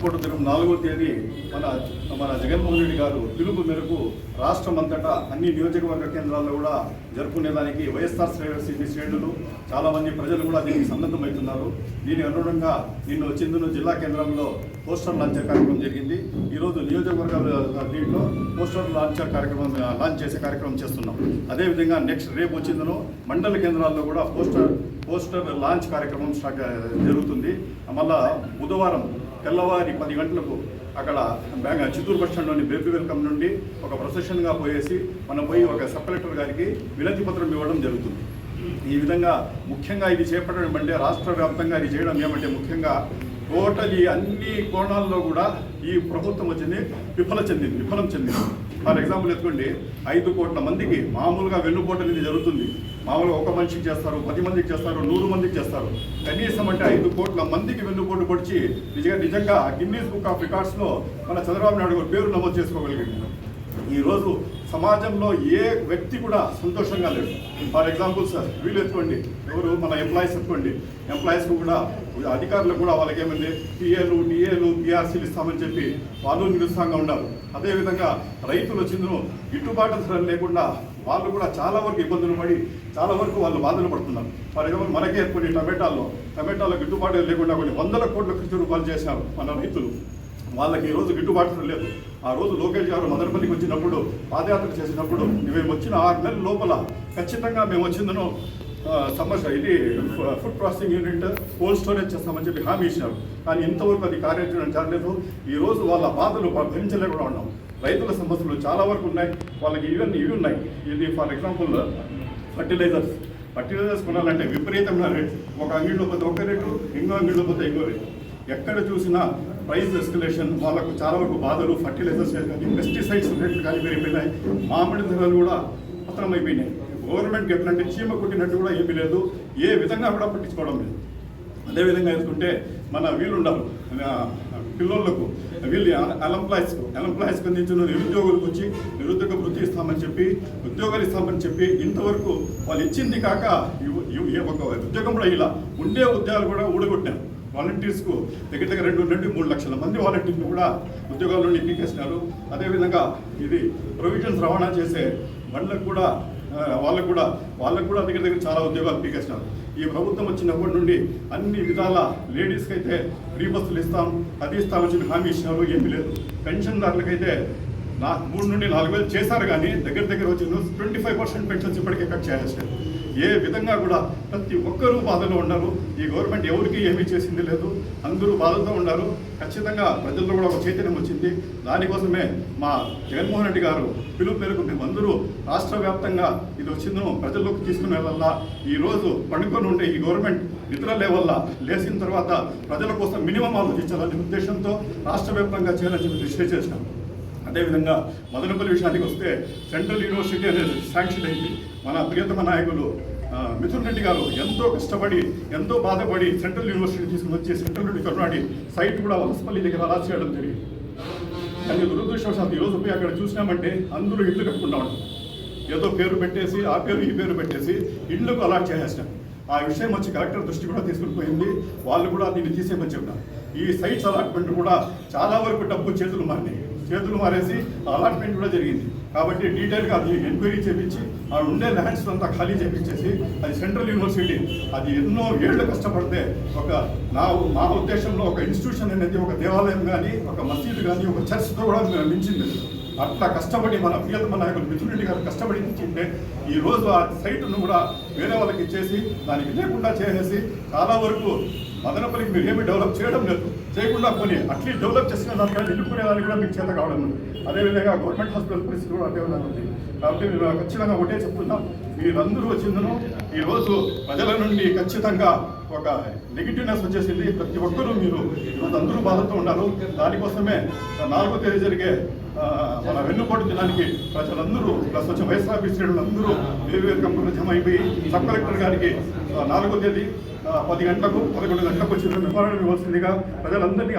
వెన్నుపోటు దినం 4వ తేదీ మన జగన్మోహన్ రెడ్డి గారు పిలుపు మేరకు రాష్ట్రమంతటా అన్ని నియోజకవర్గ కేంద్రాల్లో కూడా జరుపుకునేదానికి వైఎస్ఆర్ సిపి శ్రేణులు చాలామంది ప్రజలు కూడా దీనికి సన్నద్ధమవుతున్నారు. దీని అనుగుణంగా నిన్న చిందును జిల్లా కేంద్రంలో పోస్టర్ లాంచ్ కార్యక్రమం జరిగింది. ఈరోజు నియోజకవర్గాల దీంట్లో పోస్టర్ లాంచ్ చేసే కార్యక్రమం చేస్తున్నాం. అదేవిధంగా నెక్స్ట్ రేపు వచ్చిందను మండల కేంద్రాల్లో కూడా పోస్టర్ లాంచ్ కార్యక్రమం జరుగుతుంది. మళ్ళా బుధవారం తెల్లవారి 10 గంటలకు అక్కడ చిత్తూరు బస్ స్టాండ్లోని బేబీ వెల్కమ్ నుండి ఒక ప్రొసెషన్గా పోయేసి మనం పోయి ఒక సబ్ కలెక్టర్ గారికి వినతి పత్రం ఇవ్వడం జరుగుతుంది. ఈ విధంగా ముఖ్యంగా ఇది చేపట్టడం అంటే రాష్ట్ర వ్యాప్తంగా ఇది చేయడం ఏమంటే ముఖ్యంగా టోటలీ అన్ని కోణాల్లో కూడా ఈ ప్రభుత్వం వచ్చింది విఫలం చెందింది. ఫర్ ఎగ్జాంపుల్ ఎత్తుకోండి, 5 కోట్ల మందికి మామూలుగా వెన్నుపోటు అనేది జరుగుతుంది. మామూలుగా ఒక మనిషికి చేస్తారు, 10 మందికి చేస్తారు, 100 మందికి చేస్తారు. కనీసం అంటే 5 కోట్ల మందికి వెన్నుపోటు పొడిచి నిజంగా గిన్నీస్ బుక్ ఆఫ్ రికార్డ్స్లో మన చంద్రబాబు నాయుడు గారు పేరు నమోదు చేసుకోగలిగాడు. ఈరోజు సమాజంలో ఏ వ్యక్తి కూడా సంతోషంగా లేడు. ఫర్ ఎగ్జాంపుల్ సార్ వీళ్ళు ఎత్తుకోండి, ఎవరు మన ఎంప్లాయీస్ ఎత్తుకోండి, ఎంప్లాయీస్కి కూడా అధికారులకు కూడా వాళ్ళకి ఏమైంది పిఏలు డిఏలు పిఆర్సీలు ఇస్తామని చెప్పి వాళ్ళు నిరుత్సాహంగా ఉన్నారు. అదేవిధంగా రైతులు వచ్చిందో గిట్టుబాటు ధర లేకుండా వాళ్ళు కూడా చాలా వరకు ఇబ్బందులు పడి చాలా వరకు వాళ్ళు బాధలు పడుతున్నారు. ఫర్ ఎగ్జాంపుల్ మనకే కొన్ని టమాటాలో గిట్టుబాటు లేకుండా కొన్ని 100 కోట్ల రూపాయలు చేశారు మన రైతులు. వాళ్ళకి ఈరోజు గిట్టుబాటు లేదు. ఆ రోజు లోకేష్ గారు మదనపల్లికి వచ్చినప్పుడు పాదయాత్ర చేసినప్పుడు మేము వచ్చిన 6 నెలల లోపల ఖచ్చితంగా మేము వచ్చిందనో సమస్య ఇది food processing unit cold storage చేస్తామని చెప్పి హామీ ఇచ్చినారు. కానీ ఇంతవరకు అది కార్యాచరణ జరగలేదు. ఈరోజు వాళ్ళ బాధలు భరించలేకుండా ఉన్నాం. రైతుల సమస్యలు చాలా వరకు ఉన్నాయి. వాళ్ళకి ఇవి ఉన్నాయి. ఇది ఫర్ ఎగ్జాంపుల్ ఫర్టిలైజర్స్ కొనాలంటే విపరీతమైన రేటు. ఒక అంగిడిలో పోతే ఒక రేటు, ఇంకో అంగిడిలో పోతే ఇంకో రేటు. ఎక్కడ చూసినా ప్రైస్ ఎస్కలేషన్, వాళ్ళకు చాలా వరకు బాధలు. ఫర్టిలైజర్స్ కానీ పెస్టిసైడ్స్ రేట్లు కానీ పెరిగిపోయినాయి. మామిడి ధరలు కూడా పతనమైపోయినాయి. గవర్నమెంట్కి ఎట్లంటే చీమ కొట్టినట్టు కూడా ఏమీ లేదు. ఏ విధంగా కూడా పట్టించుకోవడం లేదు. అదేవిధంగా వేసుకుంటే మన వీళ్ళు ఉండాలి పిల్లలకు వీళ్ళు అన్ఎంప్లాయీస్కి అందించిన నిరుద్యోగులకు వచ్చి నిరుద్యోగ వృత్తి ఇస్తామని చెప్పి ఉద్యోగాలు ఇస్తామని చెప్పి ఇంతవరకు వాళ్ళు ఇచ్చింది కాక ఒక ఉద్యోగం కూడా ఇలా ఉండే ఉద్యోగాలు కూడా ఊడగొట్టారు. వాలంటీర్స్కు దగ్గర 2-3 లక్షల మంది వాలంటీర్లు కూడా ఉద్యోగాల నుండి పీకేసినారు. అదేవిధంగా ఇది ప్రొవిజన్స్ రవాణా చేసే బండ్లకు కూడా వాళ్ళకు కూడా దగ్గర చాలా ఉద్యోగాలు పీకేసినారు. ఈ ప్రభుత్వం వచ్చినప్పటి నుండి అన్ని విధాల లేడీస్కి అయితే ఫ్రీ బస్సులు ఇస్తాం, అది ఇస్తామని చెప్పి హామీ ఇచ్చినారు. ఏమీ లేదు. పెన్షన్దారులకైతే 3 నుండి 4 వేలు చేశారు. కానీ దగ్గర వచ్చిన 25% పెన్షన్స్ ఇప్పటికే కట్ చేసేసారు. ఏ విధంగా కూడా ప్రతి ఒక్కరూ బాధలో ఉన్నారు. ఈ గవర్నమెంట్ ఎవరికి ఏమీ చేసింది లేదు. అందరూ బాధతో ఉన్నారు. ఖచ్చితంగా ప్రజల్లో కూడా ఒక చైతన్యం వచ్చింది. దానికోసమే మా జగన్మోహన్ రెడ్డి గారు పిలుపు మేరకు మేమందరూ రాష్ట్ర వ్యాప్తంగా ఇది వచ్చిందో ప్రజల్లోకి తీసుకునే వల్ల ఈరోజు పండుకొని ఉండే ఈ గవర్నమెంట్ నిద్ర లేవల్ల లేచిన తర్వాత ప్రజల కోసం మినిమం ఆలోచించాలనే ఉద్దేశంతో రాష్ట్ర వ్యాప్తంగా చేయాలని చెప్పి డిసైడ్ చేసినాం. అదేవిధంగా మదనపల్లి విషయానికి వస్తే సెంట్రల్ యూనివర్సిటీ అనేది శాంక్షన్ అయింది. మన ప్రియతమ నాయకులు మిథున్ రెడ్డి గారు ఎంతో కష్టపడి ఎంతో బాధపడి సెంట్రల్ యూనివర్సిటీ తీసుకుని వచ్చి సెంట్రల్ నుండి కర్ణాడి సైట్ కూడా వలసపల్లి దగ్గర అలా చేయడం జరిగింది. కానీ దురదృష్టవశాత్తు ఈరోజు పోయి అక్కడ చూసినామంటే అందరూ ఇళ్ళు కట్టుకుంటా ఉంటారు. ఏదో పేరు పెట్టేసి ఆ పేరు ఈ పేరు పెట్టేసి ఇళ్లకు అలాట్ చేసేసినారు. ఆ విషయం వచ్చి కలెక్టర్ దృష్టి కూడా తీసుకుని పోయింది. వాళ్ళు కూడా దీన్ని తీసేయమని చెప్పినారు. ఈ సైట్స్ అలాట్మెంట్ కూడా చాలా వరకు డబ్బు చేతులు మారేసి అలాట్మెంట్ కూడా జరిగింది. కాబట్టి డీటెయిల్గా అది ఎంక్వైరీ చేయించి ఆ ఉండే ల్యాండ్స్ అంతా ఖాళీ చేయించేసి అది సెంట్రల్ యూనివర్సిటీ అది ఎన్నో ఏళ్ళు కష్టపడితే మా ఉద్దేశంలో ఒక ఇన్స్టిట్యూషన్ అనేది ఒక దేవాలయం కానీ ఒక మసీదు కానీ ఒక చర్చ్తో కూడా మించింది. అట్లా కష్టపడి మన ప్రియతమ నాయకులు మిథున్ రెడ్డి గారు కష్టపడి ఇచ్చింటే ఈరోజు ఆ సైట్ను కూడా వేరే వాళ్ళకి ఇచ్చేసి దానికి లేకుండా చేసేసి చాలా వరకు మదనపల్లికి మీరు ఏమీ డెవలప్ చేయడం లేదు. చేయకుండా పోనీ అట్లీస్ట్ డెవలప్ చేసిన దానికన్నా నిలుపుకునే దానికి కూడా మీకు చేత కావడం లేదు. అదేవిధంగా గవర్నమెంట్ హాస్పిటల్ పరిస్థితి కూడా అదే ఉంది. కాబట్టి మీరు ఖచ్చితంగా ఒకటే చెప్తున్నాం, మీరందరూ వచ్చిందను ఈరోజు ప్రజల నుండి ఖచ్చితంగా ఒక నెగిటివ్నెస్ వచ్చేసింది. ప్రతి ఒక్కరూ మీరు ఈరోజు అందరూ బాధతో ఉన్నారు. దానికోసమే 4వ తేదీ జరిగే మన వెన్నుపోటు దినానికి ప్రజలందరూ ప్లస్ వచ్చే వైఎస్ఆర్ శ్రేణులందరూ వేరు కంపెనీలు జమ అయిపోయి సబ్ కలెక్టర్ గారికి 4వ తేదీ 10 గంటలకు 11 గంటలకు వచ్చిన మెమోరాండం ఇవ్వాల్సిందిగా ప్రజలందరినీ